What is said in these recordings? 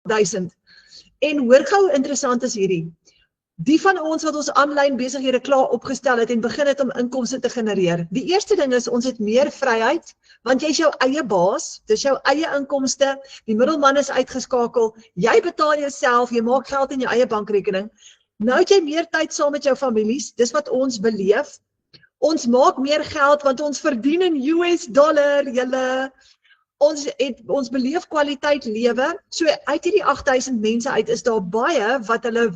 1000. En hoor gou interessant is hierdie. Die van ons wat ons aanlyn besighede klaar opgestel het en begin het om inkomste te genereer. Die eerste ding is, ons het meer vryheid, want jy is jou eie baas, dis jou eie inkomste, die middelman is uitgeskakel, jy betaal jouself, jy maak geld in jou eie bankrekening. Nou het jy meer tyd saam met jou families, dis wat ons beleef. Ons maak meer geld, want ons verdien in US dollar, julle. Ons beleef kwaliteit lewe, so uit hierdie 8000 mense uit is daar baie wat hulle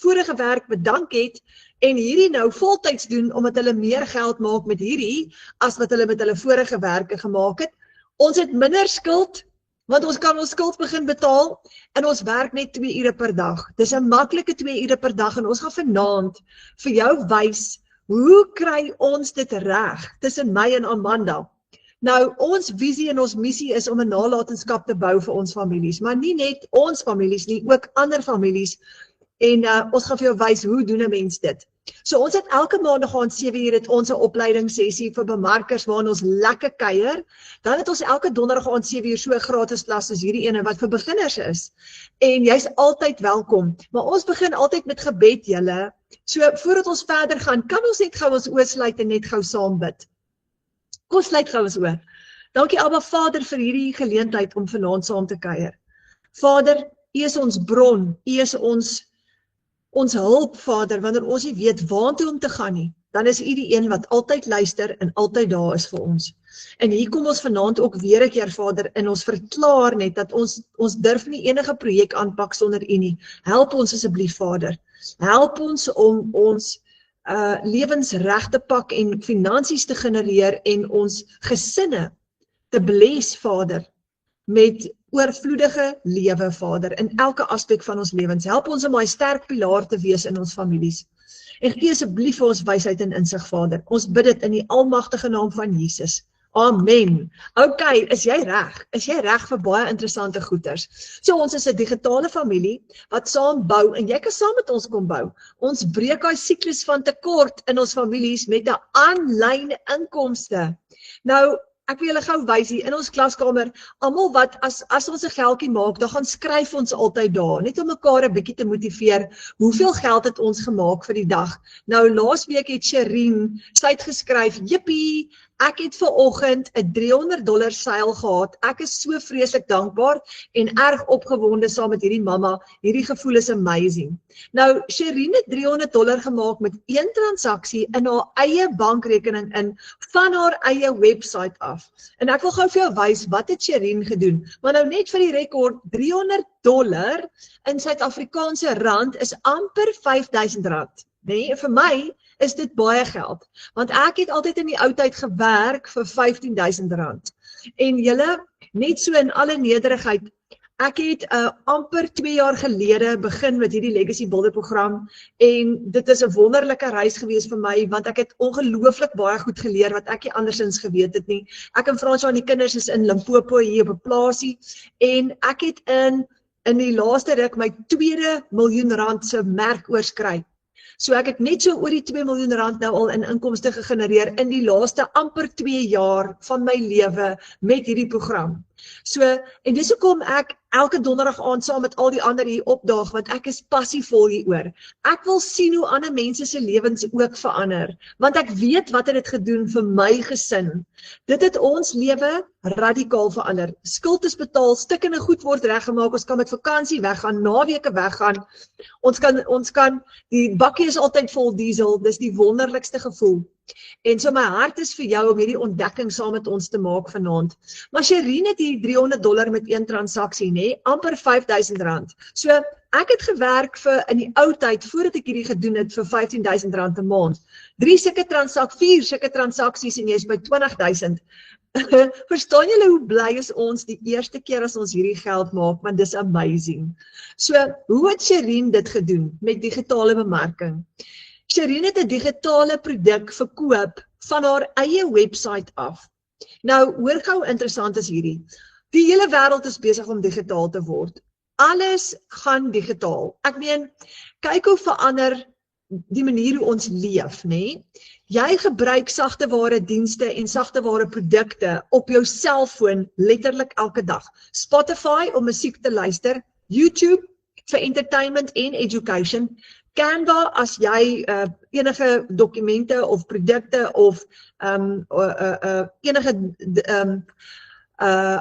vorige werk bedank het en hierdie nou voltyds doen omdat hulle meer geld maak met hierdie as wat hulle met hulle vorige werke gemaak het. Ons het minder skuld, want ons kan ons skuld begin betaal en ons werk net 2 ure per dag. Dis 'n maklike 2 ure per dag en ons gaan vanaand vir jou wys, hoe kry ons dit reg tussen my en Amanda? Nou, ons visie en ons missie is om 'n nalatenskap te bou vir ons families, maar nie net ons families nie, ook ander families. En ons gaan vir jou wys, hoe doen 'n mens dit? So ons het elke maandag aan 7:00 het ons 'n opleidingssessie vir bemarkers waarin ons lekker kuier. Dan het ons elke donderdag aan 7:00 so 'n gratis klas soos hierdie ene wat vir beginners is. En jy's altyd welkom. Maar ons begin altyd met gebed, julle. So voordat ons verder gaan, kan ons net gou ons oë sluit en net gou saam bid. Kom sluit gou ons oë. Dankie Abba Vader vir hierdie geleentheid om vanaand saam te kuier. Vader, U is ons bron, U is ons hulp, Vader, wanneer ons nie weet waartoe om te gaan nie, dan is U die een wat altyd luister en altyd daar is vir ons. En hier kom ons vanaand ook weer 'n keer, Vader, en ons verklaar net dat ons durf nie enige projek aanpak sonder U nie. Help ons asseblief, Vader. Help ons om ons lewens reg te pak en finansies te genereer en ons gesinne te bless, Vader, met oorvloedige lewe, Vader, in elke aspek van ons lewens. Help ons om 'n sterk pilaar te wees in ons families. En gee asseblief vir ons wysheid en insig, Vader. Ons bid dit in die almagtige naam van Jesus. Amen. Okay, is jy reg? Is jy reg vir baie interessante goeters? So ons is 'n digitale familie wat saam bou en jy kan saam met ons kom bou. Ons breek daai siklus van tekort in ons families met 'n aanlyn inkomste. Nou, ek wil julle gou wys hier in ons klaskamer, almal wat as ons 'n geldjie maak, dan gaan skryf ons altyd daar, net om mekaar 'n bietjie te motiveer. Hoeveel geld het ons gemaak vir die dag? Nou laasweek het Sherin, sy het geskryf, "Jippie, ek het vanoggend 'n $300 seil gehad. Ek is so vreeslik dankbaar en erg opgewonde saam met hierdie mamma. Hierdie gevoel is amazing." Nou, Sherin het $300 gemaak met 1 transaksie in haar eie bankrekening van haar eie website af. En ek wil gou vir jou wys, wat het Sherin gedoen? Maar nou net vir die rekord, $300 in Suid-Afrikaanse rand is amper R5000. Nee, vir my is dit baie geld, want ek het altyd in die ou tyd gewerk vir R15000. En julle, net so in alle nederigheid, ek het amper 2 jaar gelede begin met hierdie Legacy Builder program en dit is 'n wonderlike reis gewees vir my, want ek het ongelooflik baie goed geleer wat ek nie andersins geweet het nie. Ek en Fransjo en die kinders is in Limpopo hier op 'n plaasie en ek het in die laaste ruk my tweede R1 miljoen se merk oorskry. So ek het net so oor die R2 miljoen nou al in inkomste gegenereer in die laaste amper 2 jaar van my lewe met hierdie program. So, en dis hoekom ek elke donderdag aand saam met al die ander hier opdaag, want ek is passievol hieroor. Ek wil sien hoe ander mense se lewens ook verander, want ek weet wat het dit gedoen vir my gesin. Dit het ons lewe radikaal verander. Skuld is betaal, stukkende goed word reggemaak, ons kan met vakansie weggaan, naweke weggaan. Ons kan, die bakkie is altyd vol diesel, dis die wonderlikste gevoel. En so my hart is vir jou om hierdie ontdekking saam met ons te maak vanaand. Maar Sherin het hier $300 met 1 transaksie, nee, amper R5000. So ek het gewerk vir in die ou tyd voordat ek hierdie gedoen het vir R15000 'n maand. 4 sulke transaksies en jy is by 20000. Verstaan julle hoe bly is ons die eerste keer as ons hierdie geld maak, want dis amazing. So, hoe het Sherin dit gedoen met digitale bemarking? Sherin het 'n digitale produk verkoop van haar eie website af. Nou, hoor gou interessant is hierdie. Die hele wêreld is besig om digitaal te word. Alles gaan digitaal. Ek meen, kyk hoe verander die manier hoe ons leef, nê? Jy gebruik sagteware dienste en sagteware produkte op jou selfoon letterlik elke dag. Spotify om musiek te luister, YouTube vir entertainment en education, Canva as jy enige dokumente of produkte of enige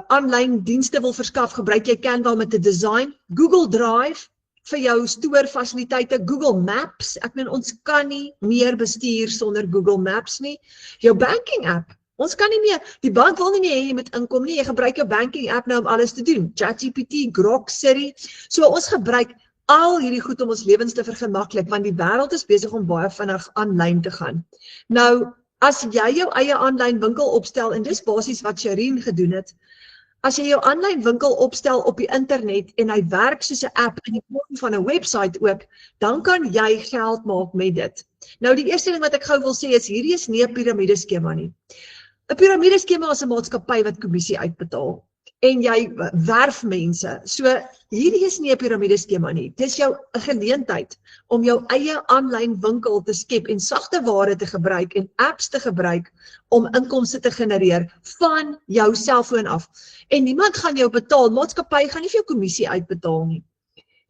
online dienste wil verskaf, gebruik jy Canva met 'n design, Google Drive vir jou stoorfasiliteite, Google Maps, ek meen ons kan nie meer bestuur sonder Google Maps nie, jou banking app, ons kan nie meer, die bank wil nie meer hê jy moet inkom nie, jy gebruik jou banking app nou om alles te doen, ChatGPT, Grok, Siri, so ons gebruik al hierdie goed om ons lewens te vergemaklik, want die wêreld is besig om baie vinnig aanlyn te gaan. Nou, as jy jou eie aanlyn winkel opstel, en dis basies wat Shireen gedoen het, as jy jou aanlyn winkel opstel op die internet en hy werk soos 'n app in die vorm van 'n website ook, dan kan jy geld maak met dit. Nou die eerste ding wat ek gou wil sê is, hierdie is nie 'n piramideskema nie. 'n Piramideskema is 'n maatskappy wat kommissie uitbetaal. En jy werf mense. So hierdie is nie 'n piramideskema nie. Dis jou 'n geleentheid om jou eie aanlyn winkel te skep en sagte ware te gebruik en apps te gebruik om inkomste te genereer van jou selfoon af. En niemand gaan jou betaal, maatskappy gaan nie vir jou kommissie uitbetaal nie.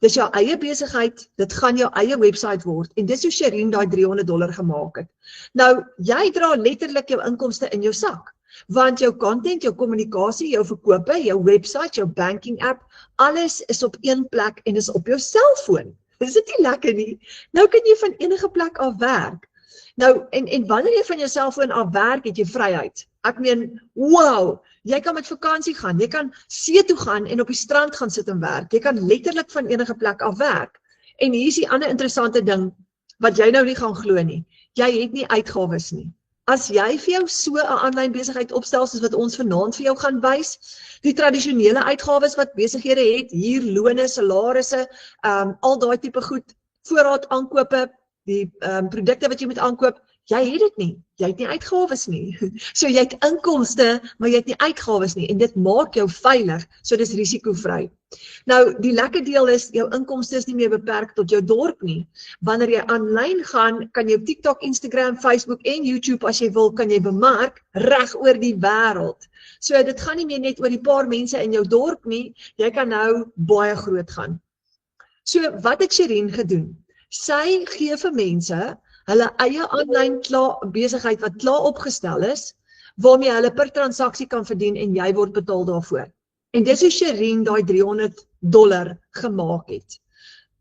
Dis jou eie besigheid, dit gaan jou eie website word en dis hoe Shireen daai $300 gemaak het. Nou, jy dra letterlik jou inkomste in jou sak. Want jou content, jou kommunikasie, jou verkope, jou website, jou banking app, alles is op een plek en is op jou selfoon. Is dit nie lekker nie? Nou kan jy van enige plek af werk. Nou, en wanneer jy van jou selfoon af werk, het jy vryheid. Ek meen, wow, jy kan met vakansie gaan, jy kan see toe gaan en op die strand gaan sit en werk. Jy kan letterlik van enige plek af werk. En hier is die ander interessante ding, wat jy nou nie gaan glo nie. Jy het nie uitgawes nie. As jy vir jou so 'n aanlyn besigheid opstel, soos wat ons vanaand vir jou gaan wys, die tradisionele uitgawes wat besighede het, hier lone, salarisse, al daai tipe goed, voorraad aankope, die produkte wat jy moet aankoop, jy het dit nie. Jy het nie uitgawes nie. So jy het inkomste, maar jy het nie uitgawes nie en dit maak jou veilig, so dis risikovry. Nou, die lekker deel is, jou inkomste is nie meer beperk tot jou dorp nie. Wanneer jy aanlyn gaan, kan jy op TikTok, Instagram, Facebook en YouTube, as jy wil, kan jy bemark reg oor die wêreld. So dit gaan nie meer net oor die paar mense in jou dorp nie, jy kan nou baie groot gaan. So wat het Shireen gedoen? Sy gee vir mense hulle eie aanlyn besigheid wat klaar opgestel is, waarmee hulle per transaksie kan verdien en jy word betaal daarvoor. En dis hoe Shireen daai $300 gemaak het.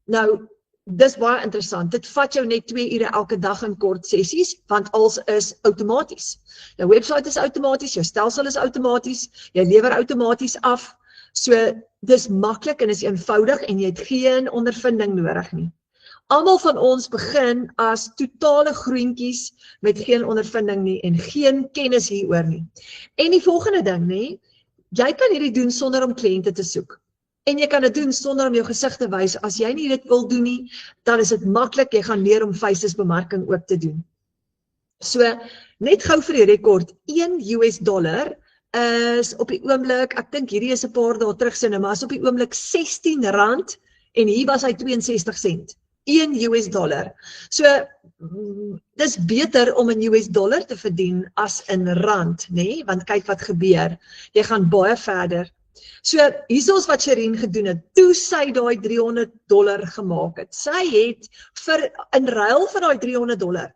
Nou, dis baie interessant. Dit vat jou net 2 ure elke dag in kort sessies, want alles is outomaties. Jou website is outomaties, jou stelsel is outomaties, jy lewer outomaties af. So, dis maklik en is eenvoudig en jy het geen ondervinding nodig nie. Almal van ons begin as totale groentjies met geen ondervinding nie en geen kennis hieroor nie. En die volgende ding nie, jy kan hierdie doen sonder om kliënte te soek. En jy kan dit doen sonder om jou gesig te wys. As jy nie dit wil doen nie, dan is dit maklik, jy gaan leer om faces bemarking ook te doen. So, net gou vir die rekord, $1 is op die oomblik, ek dink hierdie is 'n paar dae terug sinne, maar is op die oomblik R16 en hier was hy 62 sent. $1. So, dis beter om in $US te verdien as in rand, nee, want kyk wat gebeur, jy gaan baie verder. So, hier is wat Shireen gedoen het, toe sy daai $300 gemaak het. Sy het, in ruil vir daai $300,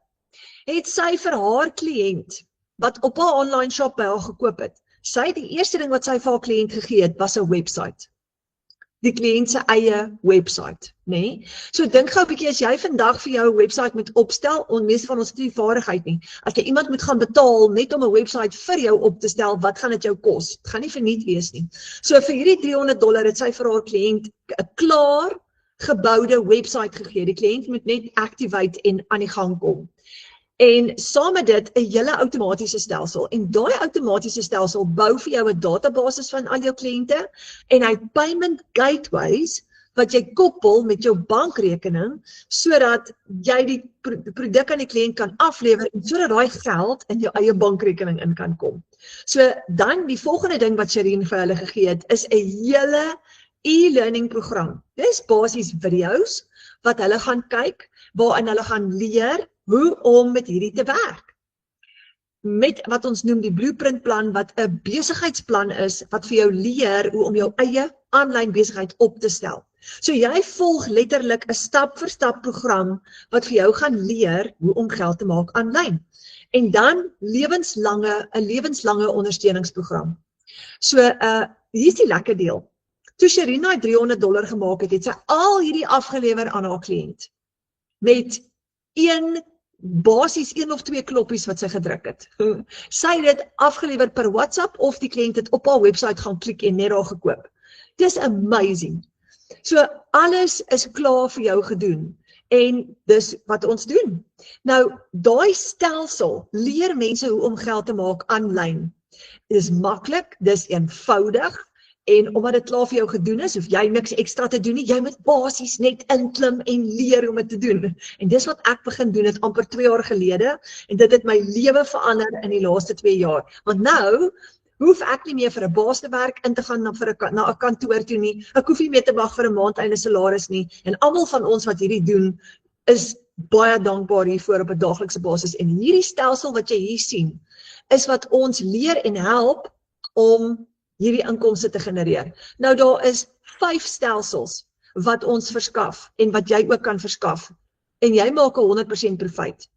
het sy vir haar kliënt, wat op haar online shop by haar gekoop het, sy die eerste ding wat sy vir haar kliënt gegee het, was 'n website. Die kliënt se eie website, nee. So dink gou 'n bietjie, as jy vandag vir jou 'n website moet opstel, meeste van ons het nie vaardigheid nie. As jy iemand moet gaan betaal net om 'n website vir jou op te stel, wat gaan dit jou kos? Dit gaan nie verniet wees nie. So vir hierdie $300 het sy vir haar kliënt 'n klaar geboude website gegee. Die kliënt moet net activate en aan die gang kom. En saam met dit 'n hele outomatiese stelsel. En daai outomatiese stelsel bou vir jou 'n database van al jou kliënte en hy payment gateways wat jy koppel met jou bankrekening sodat jy die produk aan die kliënt kan aflewer en sodat daai geld in jou eie bankrekening in kan kom. So dan die volgende ding wat Shireen vir hulle gegee het is 'n hele e-learning program. Dis basies video's wat hulle gaan kyk, waarin hulle gaan leer hoe om met hierdie te werk. Met wat ons noem die blueprint plan, wat 'n besigheidsplan is, wat vir jou leer hoe om jou eie aanlyn besigheid op te stel. So jy volg letterlik 'n stap-vir-stap program wat vir jou gaan leer hoe om geld te maak aanlyn. En dan 'n lewenslange ondersteuningsprogram. So hier is die lekker deel. Toe Sherina $300 gemaak het sy al hierdie afgelewer aan haar kliënt met basies 1 of 2 kloppies wat sy gedruk het. Sy het dit afgelewer per WhatsApp of die kliënt het op haar website gaan klik en net daar gekoop. Dis amazing. So alles is klaar vir jou gedoen en dis wat ons doen. Nou, daai stelsel leer mense hoe om geld te maak aanlyn. Dis maklik, dis eenvoudig en omdat dit klaar vir jou gedoen is, hoef jy niks ekstra te doen nie, jy moet basies net inklim en leer hoe om dit te doen. En dis wat ek begin doen het amper 2 jaar gelede en dit het my lewe verander in die laaste 2 jaar. Want nou hoef ek nie meer vir 'n baas te werk, in te gaan na 'n kantoor toe nie. Ek hoef nie meer te wag vir 'n maandeinde salaris nie. En almal van ons wat hierdie doen, is baie dankbaar hiervoor op 'n daaglikse basis. En hierdie stelsel wat jy hier sien, is wat ons leer en help om hierdie inkomste te genereer. Nou daar is 5 stelsels wat ons verskaf en wat jy ook kan verskaf. En jy maak 'n 100% profijt.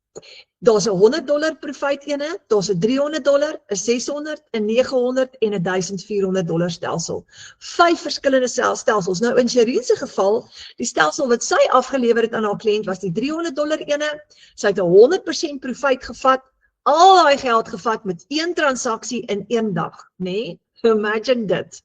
Daar's 'n $100 profijt ene, daar's 'n $300, 'n $600, 'n $900 en 'n $1,400 stelsel. 5 verskillende stelsels. Nou in Sherine se geval, die stelsel wat sy afgelewer het aan haar kliënt was die $300 ene. Sy het 'n 100% profijt gevat, al daai geld gevat met 1 transaksie in 1 dag, nê? Imagine dit.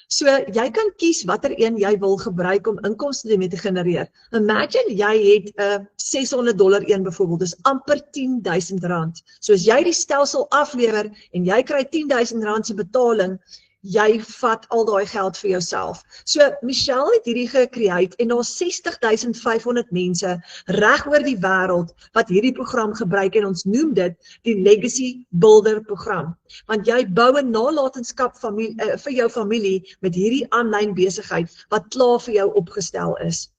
So, jy kan kies watter een jy wil gebruik om inkomste mee te genereer. Imagine jy het 'n $600 een byvoorbeeld, dis amper R10,000. So as jy die stelsel aflewer en jy kry R10,000 se betaling, jy vat al daai geld vir jouself. So Michelle het hierdie gecreate en daar's 60,500 mense reg oor die wêreld wat hierdie program gebruik en ons noem dit die Legacy Builder program. Want jy bou 'n nalatenskap vir jou familie met hierdie aanlyn besigheid wat klaar vir jou opgestel is.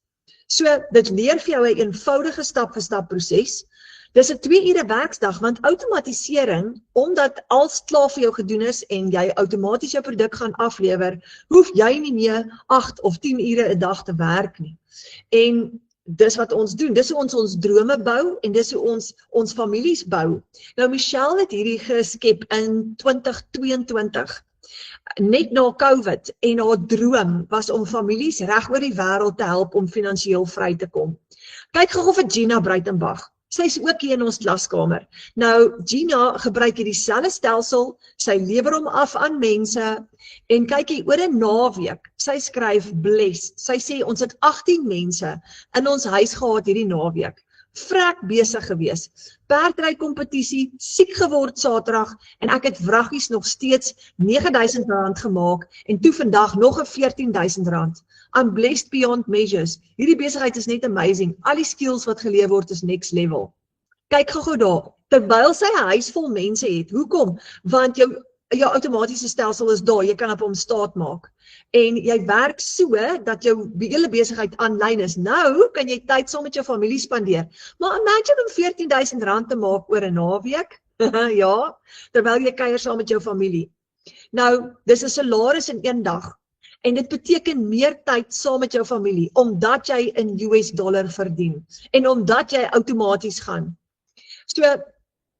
So dit leer vir jou 'n eenvoudige stap-vir-stap proses. Dis 'n 2 ure werksdag, want outomatisering, omdat alles klaar vir jou gedoen is en jy outomaties jou produk gaan aflewer, hoef jy nie meer 8 of 10 ure 'n dag te werk nie. En dis wat ons doen, dis hoe ons drome bou en dis hoe ons families bou. Nou Michelle het hierdie geskep in 2022. Net na COVID en haar droom was om families reg oor die wêreld te help om finansiëel vry te kom. Kyk gou vir Gina Breitenbach. Sy is ook hier in ons klaskamer. Nou, Gina gebruik hierdie selfde stelsel, sy lewer hom af aan mense, en kyk hier, oor 'n naweek, sy skryf blessed. Sy sê, ons het 18 mense in ons huis gehad hierdie naweek. Vrek besig gewees, perdry kompetisie, siek geword Saterdag, en ek het wraggies nog steeds R9,000 gemaak, en toe vandag nog 'n R14,000. I'm blessed beyond measures. Hierdie besigheid is net amazing. Al die skills wat geleer word is next level. Kyk gou daar, terwyl sy 'n huis vol mense het. Hoekom? Want jou outomatiese stelsel is daar, jy kan op hom staat maak. En jy werk so dat jou hele besigheid aanlyn is. Nou kan jy tyd saam met jou familie spandeer. Maar imagine om R14,000 te maak oor 'n naweek. Ja, terwyl jy kuier saam met jou familie. Nou, dis 'n salaris in 1 dag. En dit beteken meer tyd saam met jou familie, omdat jy in US$ verdien, en omdat jy outomaties gaan. So,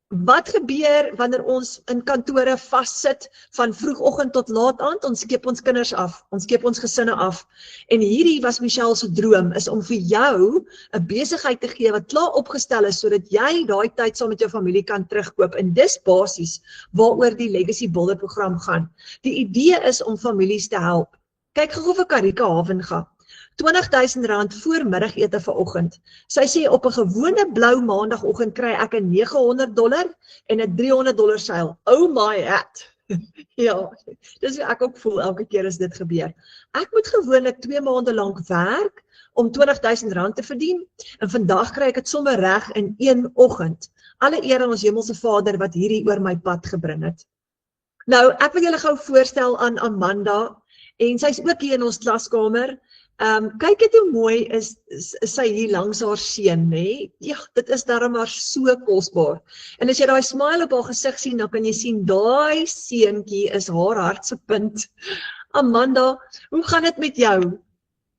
wat gebeur wanneer ons in kantore vassit van vroegoggend tot laat aand? Ons skep ons kinders af, ons skep ons gesinne af. En hierdie was Michelle se droom, is om vir jou 'n besigheid te gee wat klaar opgestel is, sodat jy daai tyd saam met jou familie kan terugkoop. En dis basies waaroor die Legacy Builder program gaan. Die idee is om families te help. Kyk gou vir Karika Havenga, R20,000 voor middagete vanoggend. Sy sê op 'n gewone blou maandagoggend kry ek 'n $900 en 'n $300 seil. Oh my hat. Ja, dis hoe ek ook voel elke keer as dit gebeur. Ek moet gewoonlik 2 maande lank werk om R20,000 te verdien, en vandag kry ek dit sommer reg in 1 oggend. Alle eer aan ons hemelse Vader wat hierdie oor my pad gebring het. Nou, ek wil julle gou voorstel aan Amanda, en sy is ook hier in ons klaskamer. Kyk het hoe mooi is sy hier langs haar seun, nê? Ja, dit is darem maar so kosbaar. En as jy daai smile op haar gesig sien, dan kan jy sien, daai seentjie is haar hartse punt. Amanda, hoe gaan dit met jou?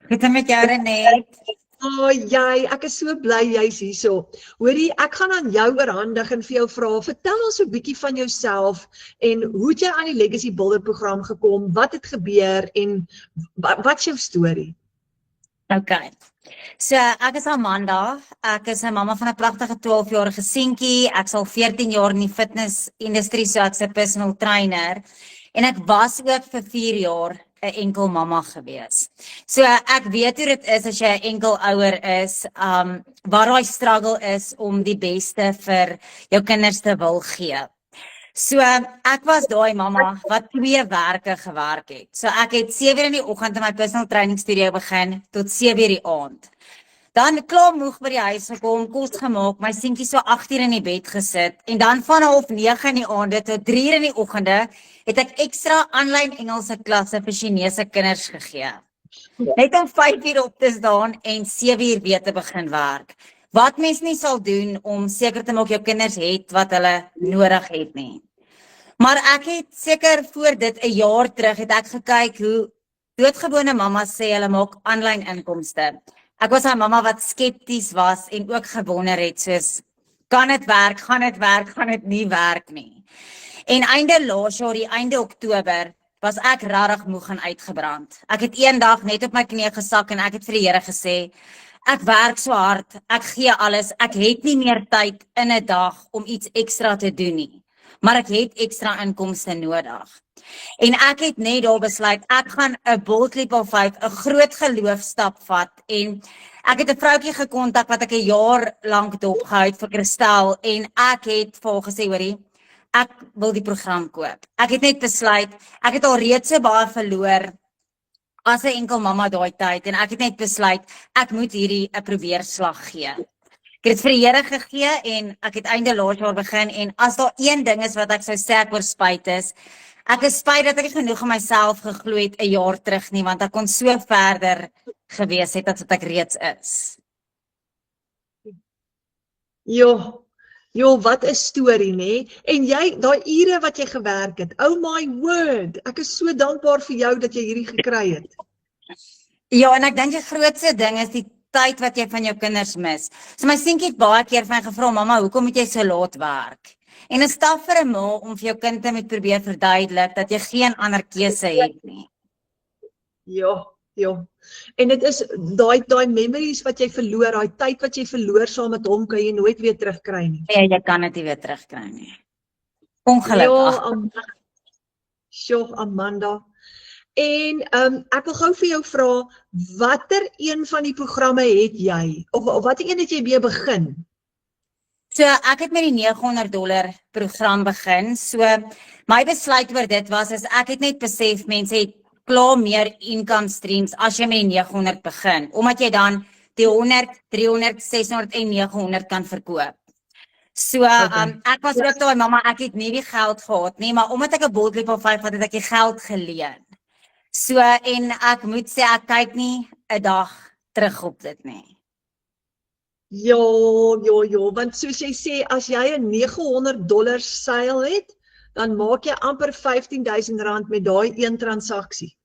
Goed en met jou, Renet. Ek is so bly jy's hierso. Hoorie, ek gaan aan jou oorhandig en vir jou vra, vertel ons 'n bietjie van jouself en hoe het jy aan die Legacy Builder program gekom? Wat het gebeur en wat's jou storie? Okay. So, ek is Amanda. Ek is 'n mamma van 'n pragtige 12-jarige seentjie. Ek's al 14 jaar in die fitness-industrie, so ek's 'n personal trainer. En ek was ook vir 4 jaar 'n enkel mamma gewees. So ek weet hoe dit is as jy 'n enkel ouer is, waar daai struggle is om die beste vir jou kinders te wil gee. So ek was daai mamma wat 2 werke gewerk het. So ek het 7:00 in die oggend in my personal training studio begin tot 7:00 die aand. Dan klaar moeg by die huis gekom, kos gemaak, my seentjie so 8:00 in die bed gesit en dan van 9:30 in die aande tot 3:00 in die oggende het ek ekstra aanlyn Engelse klasse vir Chinese kinders gegee. Net om 5:00 op te staan en 7:00 weer te begin werk. Wat mens nie sal doen om seker te maak jou kinders het wat hulle nodig het nie. Maar ek het seker voor dit 'n jaar terug het ek gekyk hoe doodgewone mammas sê hulle maak aanlyn inkomste. Ek was 'n mamma wat skepties was en ook gewonder het soos, kan dit werk, gaan dit nie werk nie. En einde laas jaar, die einde Oktober, was ek regtig moeg en uitgebrand. Ek het eendag net op my knieë gesak en ek het vir die Here gesê, ek werk so hard, ek gee alles, ek het nie meer tyd in 'n dag om iets ekstra te doen nie. Maar ek het ekstra inkomste nodig. En ek het net daar besluit, ek gaan 'n bold leap of faith, 'n groot geloofstap vat en ek het 'n vroutjie gekontak wat ek 'n jaar lank dopgehou het vir Kristel en ek het vir haar gesê, hoorie, ek wil die program koop. Ek het net besluit, ek het al reeds so baie verloor as 'n enkel mamma daai tyd en ek het net besluit, ek moet hierdie 'n probeerslag gee. Ek het vir die Here gegee en ek het einde laas jaar begin en as daar een ding is wat ek sou sê ek oor spyt is, ek is spyt dat ek nie genoeg in myself geglo het 'n jaar terug nie, want ek kon so verder gewees het as wat ek reeds is. Jo, wat 'n storie, nê? En jy, daai ure wat jy gewerk het, oh my word, ek is so dankbaar vir jou dat jy hierdie gekry het. Ja, en ek dink die grootste ding is die tyd wat jy van jou kinders mis. So my seentjie het baie keer van my gevra, mamma, hoekom moet jy so laat werk? En dit is taaf vir 'n ma om vir jou kind te moet probeer verduidelik dat jy geen ander keuse het nie. Ja. En dit is daai memories wat jy verloor, daai tyd wat jy verloor saam met hom, kan jy nooit weer terugkry nie. Nee, jy kan dit nie weer terugkry nie. Ongelukkig. Ja, Amanda. En ek wil gou vir jou vra, watter een van die programme het jy? Of watter een het jy mee begin? So ek het met die $900 program begin. So my besluit oor dit was is ek het net besef mense het klaar meer income streams as jy met die 900 begin, omdat jy dan die 100, 300, 600 en 900 kan verkoop. So ek was ook daai mamma, ek het nie die geld gehad nie, maar omdat ek 'n bold leap of faith het ek die geld geleen. So en ek moet sê ek kyk nie 'n dag terug op dit nie. Ja, want soos jy sê, as jy 'n $900 seil het, dan maak jy amper R15,000 met daai een transaksie.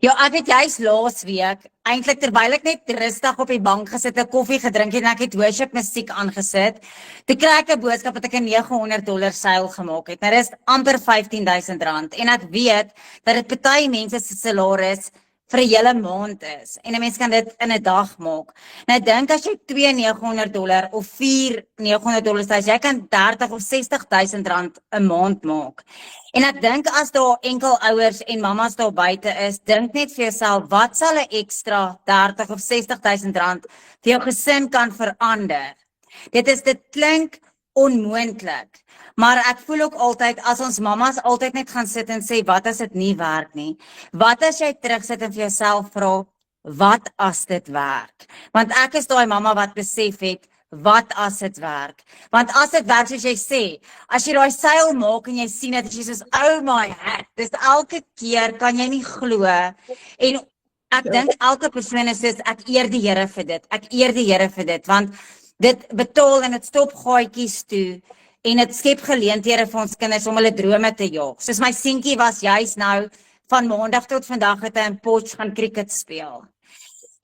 Ja, ek het juist laas week, eintlik terwyl ek net rustig op die bank gesit, 'n koffie gedrink en ek het worship musiek aangesit, toe kry ek 'n boodskap dat ek 'n $900 seil gemaak het. Nou dis amper R15,000 en ek weet dat dit party mense se salaris vir 'n hele maand is en 'n mens kan dit in 'n dag maak. Nou dink as jy 2 $900 of 4 $900 het, jy kan 30 of 60,000 rand 'n maand maak. En ek dink as daar enkel ouers en mammas daar buite is, dink net vir jouself, wat sal 'n ekstra 30 of 60,000 rand vir jou gesin kan verander? Dit klink onmoontlik. Maar ek voel ook altyd, as ons mammas altyd net gaan sit en sê, wat as dit nie werk nie? Wat as jy terugsit en vir jouself vra, wat as dit werk? Want ek is daai mamma wat besef het, wat as dit werk? Want as dit werk, soos jy sê, as jy daai seil maak en jy sien dit, jy soos, oh my heck, dis elke keer, kan jy nie glo. En ek dink elke persoon is soos, ek eer die Here vir dit, want dit betaal en dit stop gaatjies toe, en dit skep geleenthede vir ons kinders om hulle drome te jaag. Soos my seentjie was juist nou van maandag tot vandag het hy in Potch gaan cricket speel.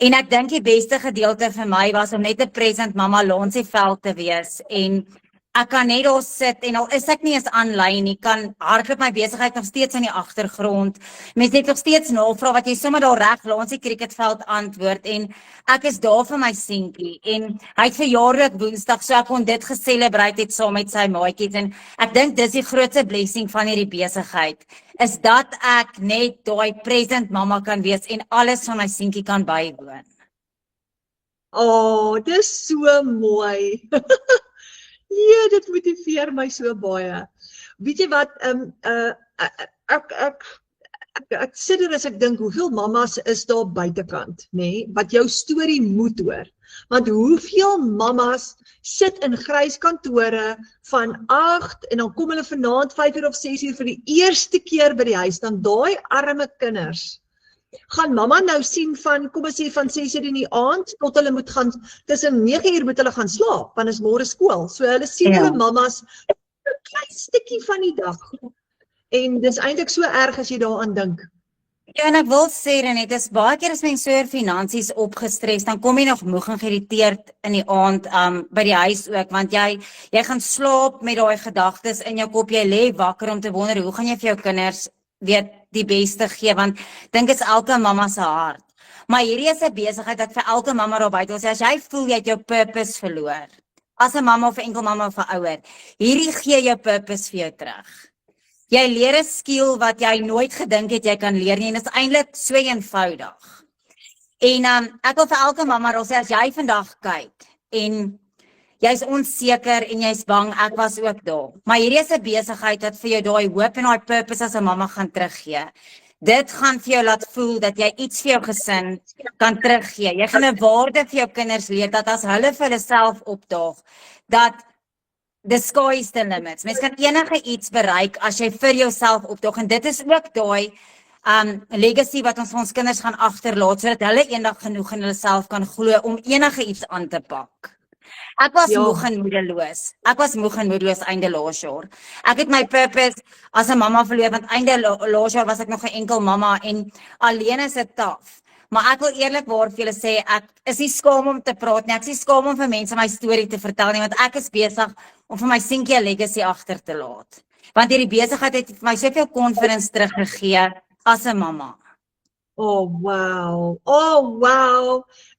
En ek dink die beste gedeelte vir my was om net 'n present mamma Lanseveld te wees en ek kan net daar sit en al is ek nie eens aanlyn nie, kan hardloop my besigheid nog steeds in die agtergrond. Mense het nog steeds navraag wat jy sommer daar reg langs die cricketveld antwoord en ek is daar vir my seentjie en hy het verjaardag Woensdag, so ek kon dit geselebreit het saam met sy maatjies en ek dink dis die grootste blessing van hierdie besigheid is dat ek net daai present mamma kan wees en alles van my seentjie kan bywoon. Oh, dis so mooi. Ja, dit motiveer my so baie. Weet jy wat, ek sit er as ek dink, hoeveel mamas is daar buitekant, nê, wat jou storie moet hoor. Want hoeveel mamas sit in grys kantore van 8 en dan kom hulle vanaand 5 uur of 6 uur vir die eerste keer by die huis, dan daai arme kinders gaan mamma nou sien van, kom ons sê van 6 uur in die aand, tot hulle moet gaan, tussen 9 uur moet hulle gaan slaap, want is môre skool. So hulle sien hulle mammas 'n klein stukkie van die dag. En dis eintlik so erg as jy daaraan dink. Ja, en ek wil sê, Renet, is baie keer as mens so oor finansies opgestres, dan kom jy nog moeg en geïrriteerd in die aand by die huis ook, want jy gaan slaap met daai gedagtes in jou kop, jy lê wakker om te wonder, hoe gaan jy vir jou kinders weet die beste gee, want dink is elke mamma se hart. Maar hierdie is 'n besigheid dat vir elke mamma daar buite wil sê, as jy voel jy het jou purpose verloor, as 'n mamma of 'n enkel mamma of 'n ouer, hierdie gee jou purpose vir jou terug. Jy leer 'n skill wat jy nooit gedink het jy kan leer nie, en dit is eintlik so eenvoudig. En ek wil vir elke mamma daar sê, as jy vandag kyk en jy's onseker en jy's bang, ek was ook daar. Maar hierdie is 'n besigheid wat vir jou daai hoop en daai purpose as 'n mamma gaan teruggee. Dit gaan vir jou laat voel dat jy iets vir jou gesin kan teruggee. Jy gaan 'n waarde vir jou kinders leer dat as hulle vir hulle self opdaag, dat the sky is the limits. Mens kan enige iets bereik as jy vir jouself opdaag en dit is ook daai legacy wat ons vir ons kinders gaan agterlaat sodat hulle eendag genoeg in hulle self kan glo om enige iets aan te pak. Ek was moeg en moedeloos. Ek was moeg en moedeloos einde laas jaar. Ek het my purpose as 'n mamma verloor want einde laas jaar was ek nog 'n enkel mamma en alleen is dit taaf. Maar ek wil eerlikwaar vir julle sê, ek is nie skaam om te praat nie. Ek is nie skaam om vir mense my storie te vertel nie, want ek is besig om vir my seentjie 'n legacy agter te laat. Want hierdie besigheid het vir my soveel confidence teruggegee as 'n mamma. Oh wow.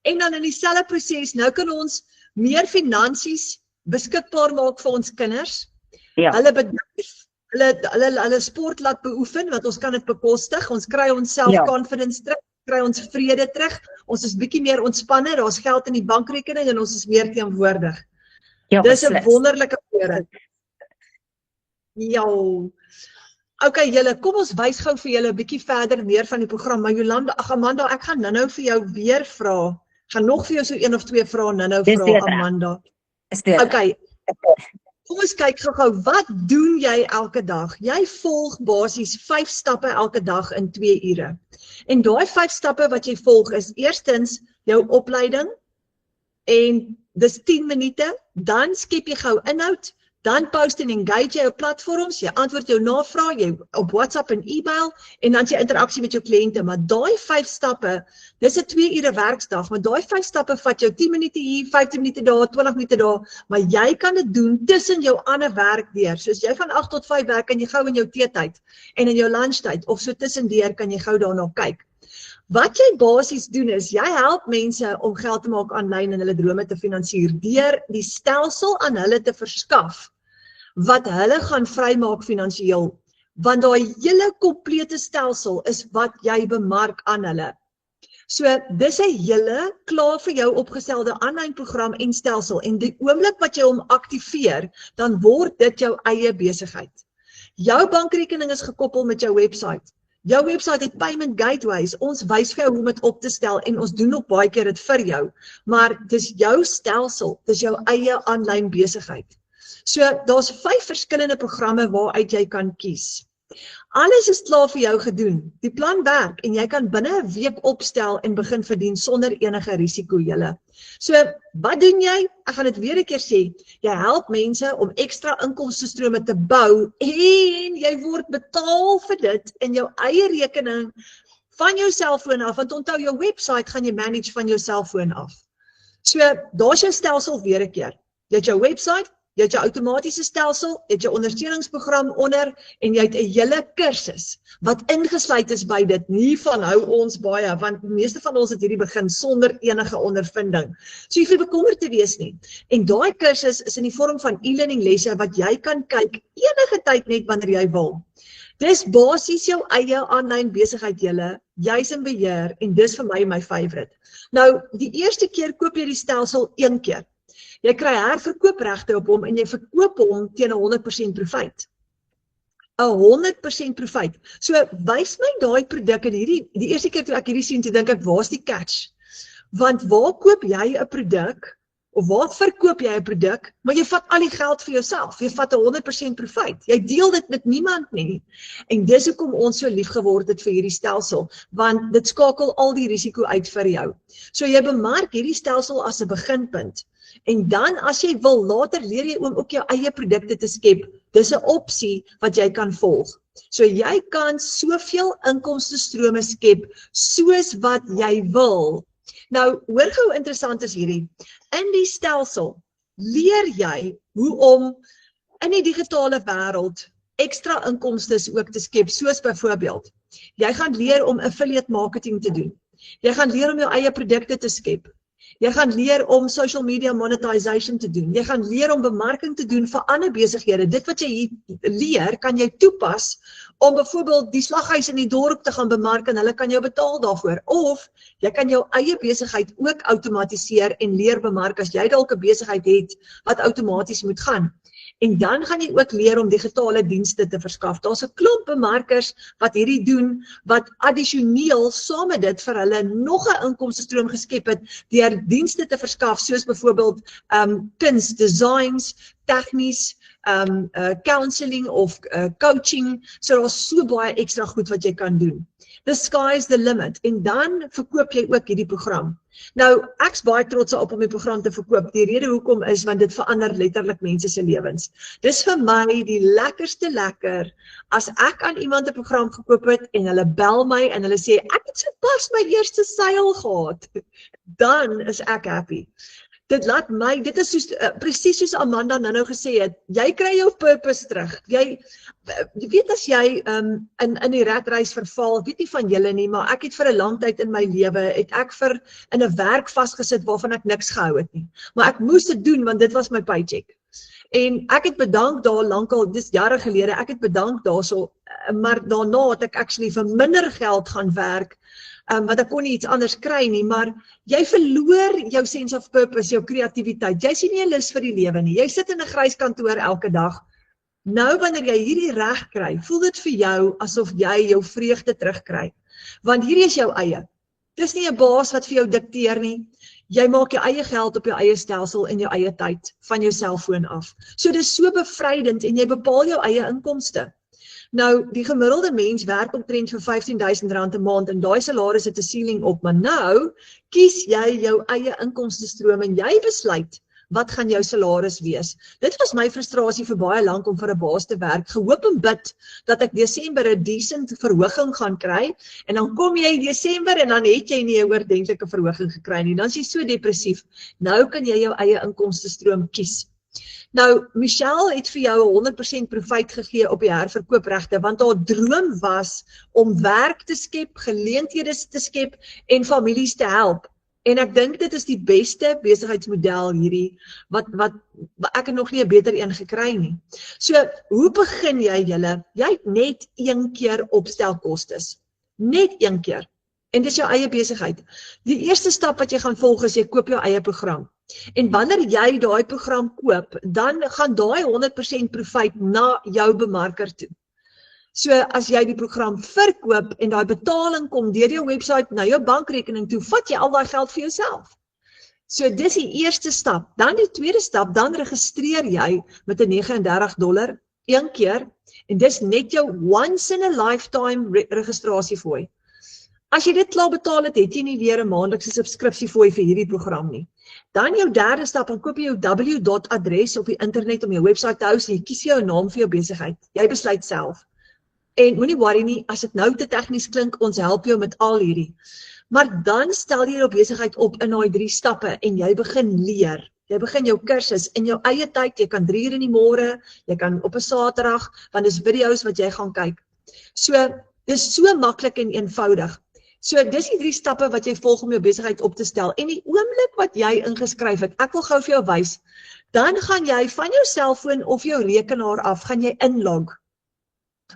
En dan in dieselfde proses, nou kan ons meer finansies beskikbaar maak vir ons kinders. Ja. Hulle bedryf, hulle sport laat beoefen, want ons kan dit bekostig. Ons kry ons self-confidence terug, kry ons vrede terug. Ons is bietjie meer ontspanne, daar's geld in die bankrekening en ons is meer teenwoordig. Ja, dis 'n wonderlike voordeel. Ja. Okay, julle, kom ons wys gou vir julle 'n bietjie verder meer van die program. Maar Amanda, ek gaan nou vir jou weer vra. Gaan nog vir jou so 1 of 2 vrae nou vra, Amanda. Okay. Kom ons kyk gou-gou, wat doen jy elke dag? Jy volg basies 5 stappe elke dag in 2 ure. En daai 5 stappe wat jy volg is eerstens jou opleiding en dis 10 minute, dan skep jy gou inhoud, dan post en engage jy op platforms, jy antwoord jou navrae, jy op WhatsApp en e-mail en dan jy interaksie met jou kliënte, maar daai 5 stappe, dis 'n 2 ure werksdag, maar daai 5 stappe vat jou 10 minute hier, 15 minute daar, 20 minute daar, maar jy kan dit doen tussen jou ander werk deur. Soos jy van 8 tot 5 werk kan jy gou in jou teetyd en in jou lunchtyd of so tussendeur kan jy gou daarna kyk. Wat jy basies doen is, jy help mense om geld te maak aanlyn en hulle drome te finansier deur die stelsel aan hulle te verskaf wat hulle gaan vrymaak finansiëel. Want daai hele komplete stelsel is wat jy bemark aan hulle. So, dis 'n hele klaar vir jou opgestelde aanlyn program en stelsel en die oomblik wat jy hom aktiveer, dan word dit jou eie besigheid. Jou bankrekening is gekoppel met jou website. Jou website het payment gateways, ons wys vir jou hoe om dit op te stel en ons doen ook baie keer dit vir jou, maar dis jou stelsel, dis jou eie aanlyn besigheid. So, daar's 5 verskillende programme waaruit jy kan kies. Alles is klaar vir jou gedoen. Die plan werk en jy kan binne 'n week opstel en begin verdien sonder enige risiko julle. So, wat doen jy? Ek gaan dit weer 'n keer sê. Jy help mense om ekstra inkomstestrome te bou en jy word betaal vir dit in jou eie rekening van jou selfoon af, want onthou jou website gaan jy manage van jou selfoon af. So, daar's jou stelsel weer 'n keer. Jy het jou website, jy het jou outomatiese stelsel, jy het jou ondersteuningsprogram onder en jy het 'n hele kursus wat ingesluit is by dit. Hiervan hou ons baie, want die meeste van ons het hierdie begin sonder enige ondervinding. So jy hoef nie bekommerd te wees nie. En daai kursus is in die vorm van e-learning lesse wat jy kan kyk enige tyd net wanneer jy wil. Dis basies jou eie aanlyn besigheid julle, jy's in beheer en dis vir my favourite. Nou, die eerste keer koop jy die stelsel 1 keer. Jy kry herverkoopregte op hom en jy verkoop hom teen 100% profijt. 100% profijt. So, wys my daai produk en die eerste keer toe ek hierdie sien, toe dink ek, waar's die catch? Want waar koop jy 'n produk, of waar verkoop jy 'n produk, maar jy vat al die geld vir jouself, jy vat 100% profijt, jy deel dit met niemand nie, en dis hoekom ons so lief geword het vir hierdie stelsel, want dit skakel al die risiko uit vir jou. So jy bemark hierdie stelsel as 'n beginpunt, en dan as jy wil, later leer jy om ook jou eie produkte te skep, dis 'n opsie wat jy kan volg. So jy kan soveel inkomstestrome skep, soos wat jy wil. Nou, hoor gou interessant is hierdie, in die stelsel leer jy hoe om in die digitale wêreld ekstra inkomstes ook te skep, soos byvoorbeeld, jy gaan leer om affiliate marketing te doen, jy gaan leer om jou eie produkte te skep, jy gaan leer om social media monetization te doen, jy gaan leer om bemarking te doen vir ander besighede, dit wat jy hier leer, kan jy toepas om byvoorbeeld die slaghuis in die dorp te gaan bemark en hulle kan jou betaal daarvoor, of jy kan jou eie besigheid ook outomatiseer en leer bemark as jy dalk 'n besigheid het wat outomaties moet gaan. En dan gaan jy ook leer om digitale dienste te verskaf. Daar's 'n klomp bemarkers wat hierdie doen, wat addisioneel saam met dit vir hulle nog 'n inkomstestroom geskep het deur dienste te verskaf, soos byvoorbeeld kuns, designs, tegnies, counseling of coaching, so daar's so baie ekstra goed wat jy kan doen. The sky is the limit, en dan verkoop jy ook hierdie program. Nou, ek's baie trots op om die program te verkoop, die rede hoekom is, want dit verander letterlik mense se lewens. Dis vir my die lekkerste lekker, as ek aan iemand 'n program gekoop het, en hulle bel my, en hulle sê, ek het sopas my eerste seil gehad, dan is ek happy. Dit is soos, presies soos Amanda nou gesê het, jy kry jou purpose terug, jy weet as jy in die ratreis verval, ek weet nie van julle nie, maar ek het vir 'n lang tyd in my lewe, het ek in 'n werk vasgesit waarvan ek niks gehou het nie, maar ek moes dit doen, want dit was my paycheck. En ek het bedank daar lankal, dis jare gelede, ek het bedank daarso, maar daarna het ek actually vir minder geld gaan werk, want ek kon nie iets anders kry nie, maar jy verloor jou sense of purpose, jou kreatiwiteit, jy sien nie 'n lus vir die lewe nie, jy sit in 'n grys kantoor elke dag. Nou wanneer jy hierdie reg kry, voel dit vir jou asof jy jou vreugde terugkry, want hierdie is jou eie. Dis nie 'n baas wat vir jou dikteer nie, jy maak jou eie geld op jou eie stelsel in jou eie tyd, van jou selfoon af. So dis so bevrydend en jy bepaal jou eie inkomste. Nou, die gemiddelde mens werk omtrent vir R15.000 'n maand en daai salaris het 'n ceiling op, maar nou kies jy jou eie inkomstestroom en jy besluit wat gaan jou salaris wees. Dit was my frustrasie vir baie lank om vir 'n baas te werk, gehoop en bid dat ek Desember 'n decent verhoging gaan kry, en dan kom jy in Desember en dan het jy nie 'n oordentlike verhoging gekry nie, dan is jy so depressief. Nou kan jy jou eie inkomstestroom kies. Nou, Michelle het vir jou 100% profijt gegee op die herverkoopregte, want haar droom was om werk te skep, geleenthede te skep en families te help. En ek dink dit is die beste besigheidsmodel hierdie, wat ek het nog nie 'n beter een gekry nie. So, hoe begin jy julle? Jy het net 1 keer opstelkostes. Net 1 keer. En dis jou eie besigheid. Die eerste stap wat jy gaan volg is, jy koop jou eie program. En wanneer jy daai program koop, dan gaan daai 100% profijt na jou bemarker toe. So as jy die program verkoop en daai betaling kom deur jou website na jou bankrekening toe, vat jy al daai geld vir jouself. So dis die eerste stap. Dan die tweede stap, dan registreer jy met 'n $39 1 keer En dis net jou once in a lifetime registrasiefooi. As jy dit klaar betaal het, het jy nie weer 'n maandelikse subskripsiefooi vir hierdie program nie. Dan jou derde stap, dan koop jy jou w.adres op die internet om jou website te hou, so jy kies jou naam vir jou besigheid. Jy besluit self. En moenie worry nie, as dit nou te tegnies klink, ons help jou met al hierdie. Maar dan stel jy jou besigheid op in daai 3 stappe en jy begin leer. Jy begin jou kursus in jou eie tyd, jy kan 3 uur in die môre, jy kan op 'n Saterdag, want dis video's wat jy gaan kyk. So, dis so maklik en eenvoudig. So, dis die 3 stappe wat jy volg om jou besigheid op te stel. En die oomblik wat jy ingeskryf het, ek wil gou vir jou wys, dan gaan jy van jou selfoon of jou rekenaar af, gaan jy inlog.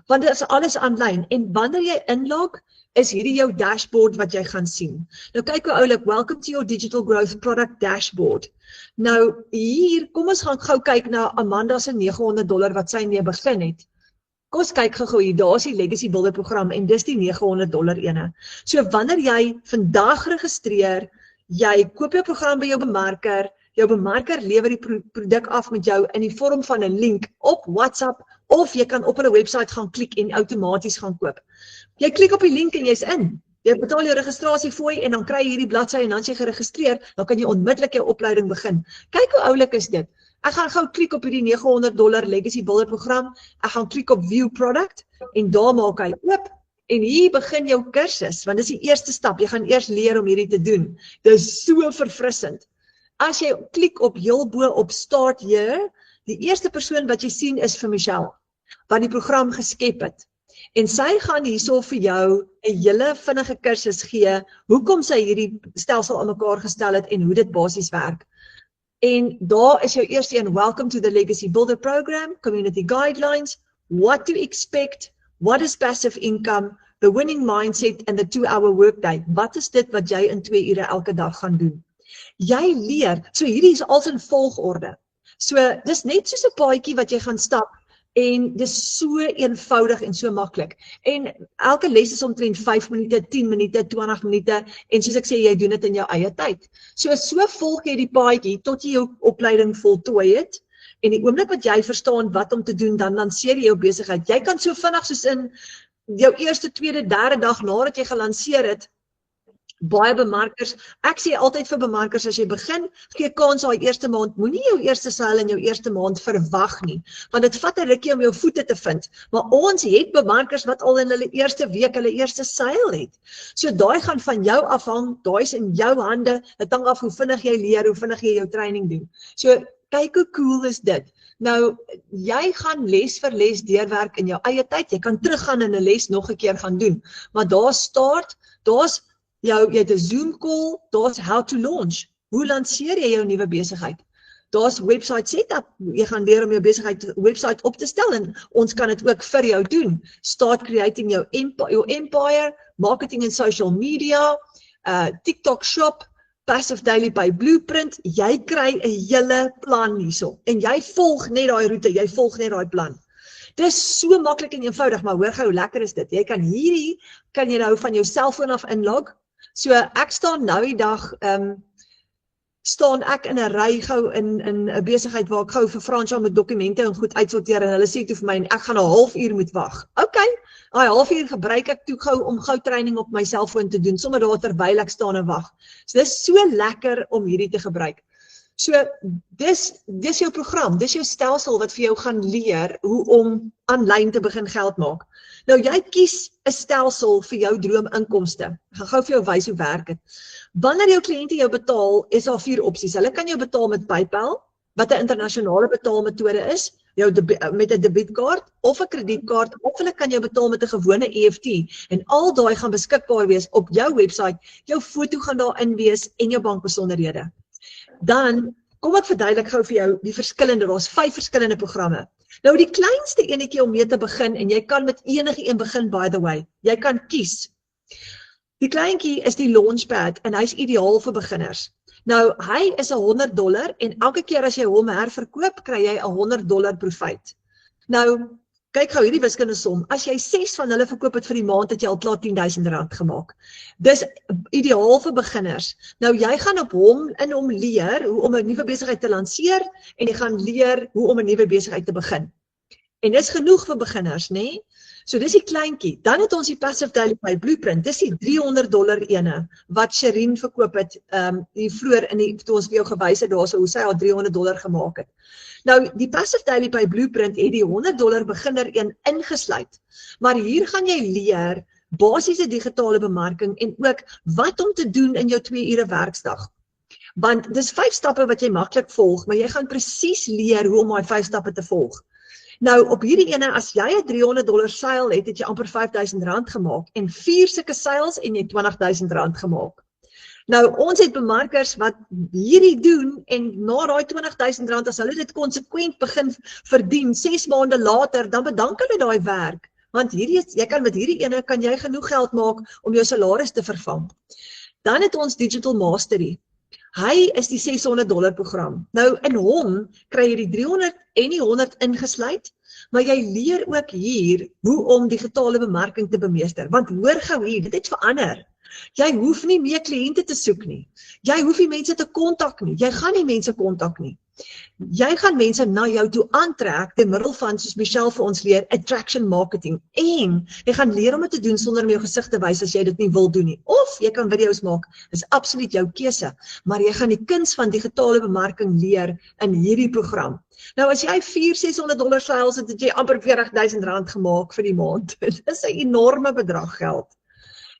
Want dit is alles aanlyn. En wanneer jy inlog, is hierdie jou dashboard wat jy gaan sien. Nou kyk hoe oulik, welcome to your digital growth product dashboard. Nou hier, kom ons gaan gou kyk na Amanda se $900 wat sy mee begin het. Kom ons kyk gou hier, daar is die Legacy Builder program en dis die $900 ene. So wanneer jy vandag registreer, jy koop jou program by jou bemarker lewer die produk af met jou in die vorm van 'n link op WhatsApp, of jy kan op hulle website gaan klik en outomaties gaan koop. Jy klik op die link en jy's in. Jy betaal jou registrasiefooi en dan kry jy hierdie bladsy en dan as jy geregistreer, dan kan jy onmiddellik jou opleiding begin. Kyk hoe oulik is dit. Ek gaan gou klik op hierdie $900 Legacy Builder program. Ek gaan klik op View Product en daar maak hy oop. En hier begin jou kursus, want dis die eerste stap. Jy gaan eers leer om hierdie te doen. Dis so verfrissend. As jy klik op heel bo op Start Here, die eerste persoon wat jy sien is vir Michelle, wat die program geskep het. En sy gaan hierso vir jou 'n hele vinnige kursus gee, hoekom sy hierdie stelsel aan mekaar gestel het en hoe dit basies werk. En daar is jou eerste een, Welcome to the Legacy Builder Program, Community Guidelines, What to Expect, What is Passive Income, The Winning Mindset and the 2-hour Workday. Wat is dit wat jy in 2 ure elke dag gaan doen? Jy leer, so hierdie is als in volgorde. So dis net soos 'n paadjie wat jy gaan stap en dis so eenvoudig en so maklik. En elke les is omtrent 5 minute, 10 minute, 20 minute en soos ek sê, jy doen dit in jou eie tyd. So volg jy die paadjie tot jy jou opleiding voltooi het. En die oomblik wat jy verstaan wat om te doen, dan lanseer jy jou besigheid. Jy kan so vinnig soos in jou eerste, tweede, derde dag nadat jy gelanseer het, baie bemarkers, ek sê altyd vir bemarkers, as jy begin, gee kans daai eerste maand, moenie jou eerste seil in jou eerste maand verwag nie, want dit vat 'n rukkie om jou voete te vind, maar ons het bemarkers wat al in hulle eerste week, hulle eerste seil het, so daai gaan van jou afhang, daai is in jou hande, dit hang af hoe vinnig jy leer, hoe vinnig jy jou training doen, so kyk hoe cool is dit. Nou, jy gaan les vir les deurwerk in jou eie tyd, jy kan teruggaan in 'n les nog 'n keer gaan doen, maar daar's jy het 'n Zoom call, daar's how to launch. Hoe lanseer jy jou nuwe besigheid? Daar's website setup. Jy gaan leer om jou besigheid website op te stel en ons kan dit ook vir jou doen. Start creating your empire, marketing and social media, TikTok shop, passive daily by blueprint. Jy kry 'n hele plan hierso en jy volg net daai roete, jy volg net daai plan. Dis so maklik en eenvoudig, maar hoor gou hoe lekker is dit. Jy kan jy nou van jou selfoon af inlog. So ek staan nou die dag, staan ek in 'n ry gou in 'n besigheid waar ek gou vir Fransja met dokumente en goed uitsorteer en hulle sê toe vir my ek gaan 'n halfuur moet wag. Okay, daai halfuur gebruik ek toe gou om gou training op my selfoon te doen, sommer daar terwyl ek staan en wag. So dis so lekker om hierdie te gebruik. So dis jou program, dis jou stelsel wat vir jou gaan leer hoe om aanlyn te begin geld maak. Nou jy kies 'n stelsel vir jou droominkomste. Ek gaan gou vir jou wys hoe werk dit. Wanneer jou kliënte jou betaal, is daar 4 opsies. Hulle kan jou betaal met PayPal, wat 'n internasionale betaalmetode is, met 'n debietkaart of 'n kredietkaart, of hulle kan jou betaal met 'n gewone EFT. En al daai gaan beskikbaar wees op jou website. Jou foto gaan daarin wees en jou bankbesonderhede. Dan kom ek verduidelik gou vir jou die verskillende, daar's 5 verskillende programme. Nou die kleinste enetjie om mee te begin, en jy kan met enige een begin, by the way, jy kan kies. Die kleintjie is die Launchpad en hy's ideaal vir beginners. Nou hy is $100 en elke keer as jy hom herverkoop, kry jy $100 profijt. Nou kyk gou hierdie wiskundige som, as jy 6 van hulle verkoop het vir die maand, het jy al klaar R10.000 gemaak. Dis ideaal vir beginners. Nou jy gaan op hom leer hoe om 'n nuwe besigheid te lanseer en jy gaan leer hoe om 'n nuwe besigheid te begin. En dis genoeg vir beginners, né? So dis die kleintjie. Dan het ons die Passive Daily Pay Blueprint. Dis die $300 ene wat Shireen verkoop het die vroeër toe ons vir jou gewys het daarso hoe sy haar $300 gemaak het. Nou die Passive Daily Pay Blueprint het die $100 beginner een ingesluit. Maar hier gaan jy leer basiese digitale bemarking en ook wat om te doen in jou 2 ure werksdag. Want dis 5 stappe wat jy maklik volg, maar jy gaan presies leer hoe om daai 5 stappe te volg. Nou op hierdie ene, as jy 'n $300 seil het jy amper R5.000 gemaak en 4 sulke seils en jy R20.000 gemaak. Nou ons het bemarkers wat hierdie doen en na daai R20.000 as hulle dit konsekwent begin verdien 6 maande later, dan bedank hulle daai werk. Want jy kan met hierdie ene kan jy genoeg geld maak om jou salaris te vervang. Dan het ons Digital Mastery. Hy is die $600 program. Nou in hom kry jy die 300 en die 100 ingesluit, maar jy leer ook hier hoe om digitale bemarking te bemeester. Want hoor gou hier, dit het verander. Jy hoef nie meer kliënte te soek nie. Jy hoef nie mense te kontak nie. Jy gaan nie mense kontak nie. Jy gaan mense na jou toe aantrek deur middel van, soos Michelle vir ons leer, attraction marketing. En jy gaan leer om dit te doen sonder om jou gesig te wys as jy dit nie wil doen nie. Of jy kan video's maak, dis absoluut jou keuse. Maar jy gaan die kuns van digitale bemarking leer in hierdie program. Nou as jy $400-600 seils het jy amper R40.000 gemaak vir die maand. Dis 'n enorme bedrag geld.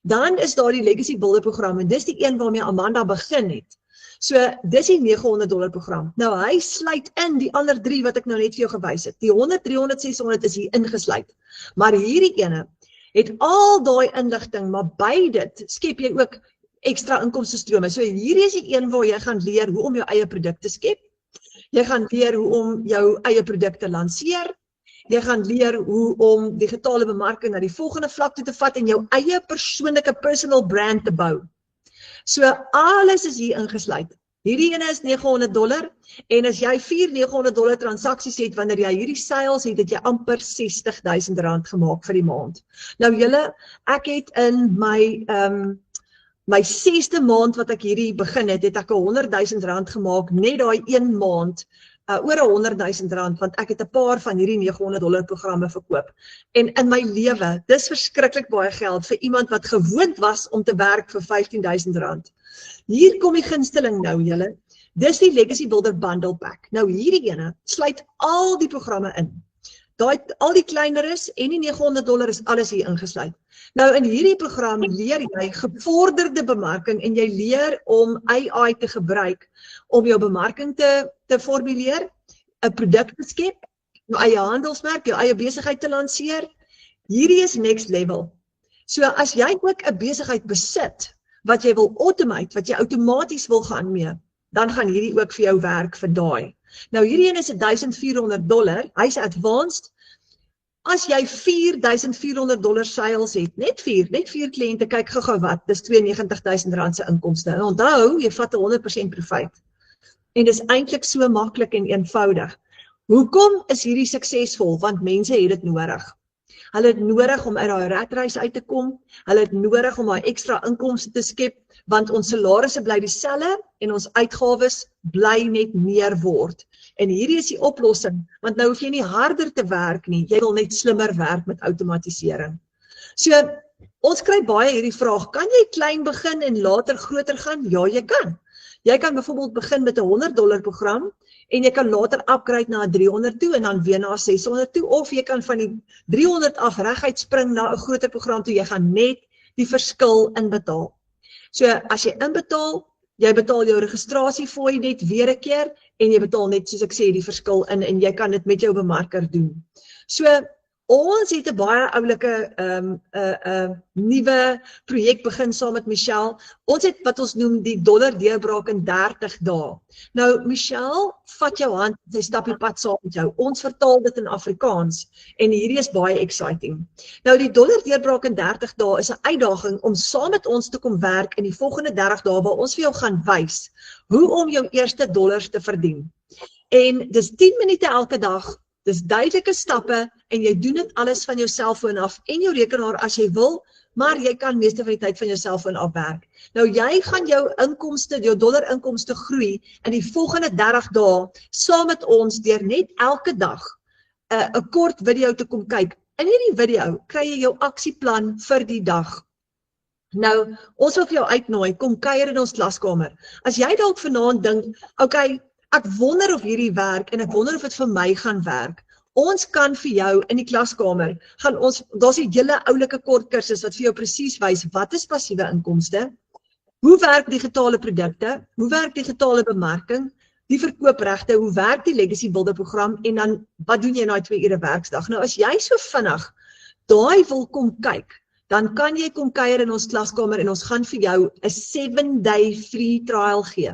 Dan is daar die Legacy Builder program en dis die een waarmee Amanda begin het. So dis die $900 program. Nou hy sluit in die ander 3 wat ek nou net vir jou gewys het. Die 100, 300, 600 is hier ingesluit. Maar hierdie ene het al daai inligting, maar by dit skep jy ook ekstra inkomstestrome. So hierdie is die een waar jy gaan leer hoe om jou eie produk te skep. Jy gaan leer hoe om jou eie produk te lanseer. Jy gaan leer hoe om digitale bemarking na die volgende vlak toe te vat en jou eie persoonlike personal brand te bou. So alles is hier ingesluit. Hierdie ene is $900 en as jy 4 $900 transaksies het wanneer jy hierdie seils het jy amper R60.000 gemaak vir die maand. Nou julle, ek het in my 6de maand wat ek hierdie begin het ek R100.000 gemaak, net daai 1 maand, oor R100.000, want ek het 'n paar van hierdie $900 programme verkoop. En in my lewe, dis verskriklik baie geld vir iemand wat gewoond was om te werk vir R15.000. Hier kom die gunsteling nou julle. Dis die Legacy Builder Bundle Pack. Nou hierdie ene sluit al die programme in. Al die kleineres en die $900 is alles hier ingesluit. Nou in hierdie program leer jy gevorderde bemarking en jy leer om AI te gebruik om jou bemarking te formuleer, 'n produk te skep, jou eie handelsmerk, jou eie besigheid te lanseer. Hierdie is next level. So as jy ook 'n besigheid besit wat jy wil automate, wat jy outomaties wil gaan mee, dan gaan hierdie ook vir jou werk vir daai. Nou hierdie een is $1,400, hy's advanced. As jy $4,400 seils het, net 4 kliënte, kyk gou wat, dis R92.000 se inkomste. En onthou, jy vat 100% profit. En dis eintlik so maklik en eenvoudig. Hoekom is hierdie suksesvol? Want mense het dit nodig. Hulle het nodig om uit daai ratreis uit te kom, hulle het nodig om daai ekstra inkomste te skep, want ons salarisse bly dieselfde en ons uitgawes bly net meer word. En hierdie is die oplossing, want nou hoef jy nie harder te werk nie, jy wil net slimmer werk met outomatisering. So, ons kry baie hierdie vraag, kan jy klein begin en later groter gaan? Ja, jy kan. Jy kan byvoorbeeld begin met 'n $100 program, en jy kan later upgrade na 300 toe en dan weer na 600 toe, of jy kan van die 300 af reguit spring na 'n groter program toe, jy gaan net die verskil inbetaal. So as jy inbetaal, jy betaal jou registrasiefooi net weer 'n keer en jy betaal net, soos ek sê, die verskil in en jy kan dit met jou bemarker doen. So ons het 'n baie oulike nuwe projek begin saam met Michelle. Ons het wat ons noem die $deurbraak in 30 dae. Nou Michelle, vat jou hand, sy stap die pad saam met jou. Ons vertaal dit in Afrikaans en hierdie is baie exciting. Nou die $deurbraak in 30 dae is 'n uitdaging om saam met ons te kom werk in die volgende 30 dae waar ons vir jou gaan wys hoe om jou eerste dollars te verdien. En dis 10 minute elke dag. Dis duidelike stappe en jy doen dit alles van jou selfoon af en jou rekenaar as jy wil, maar jy kan meeste van die tyd van jou selfoon afwerk. Nou jy gaan jou inkomste, jou $inkomste groei in die volgende 30 dae saam met ons deur net elke dag 'n kort video te kom kyk. In hierdie video kry jy jou aksieplan vir die dag. Nou, ons wil vir jou uitnooi, kom kuier in ons klaskamer. As jy dalk vanaand dink, okay, ek wonder of hierdie werk en ek wonder of dit vir my gaan werk. Ons kan vir jou in die klaskamer, daar's 'n hele oulike kort kursus wat vir jou presies wys wat is passiewe inkomste, hoe werk digitale produkte, hoe werk digitale bemarking, die verkoopregte, hoe werk die Legacy Builder program en dan wat doen jy in daai 2 ure werksdag. Nou as jy so vinnig daai wil kom kyk, dan kan jy kom kuier in ons klaskamer en ons gaan vir jou 'n 7-day free trial gee.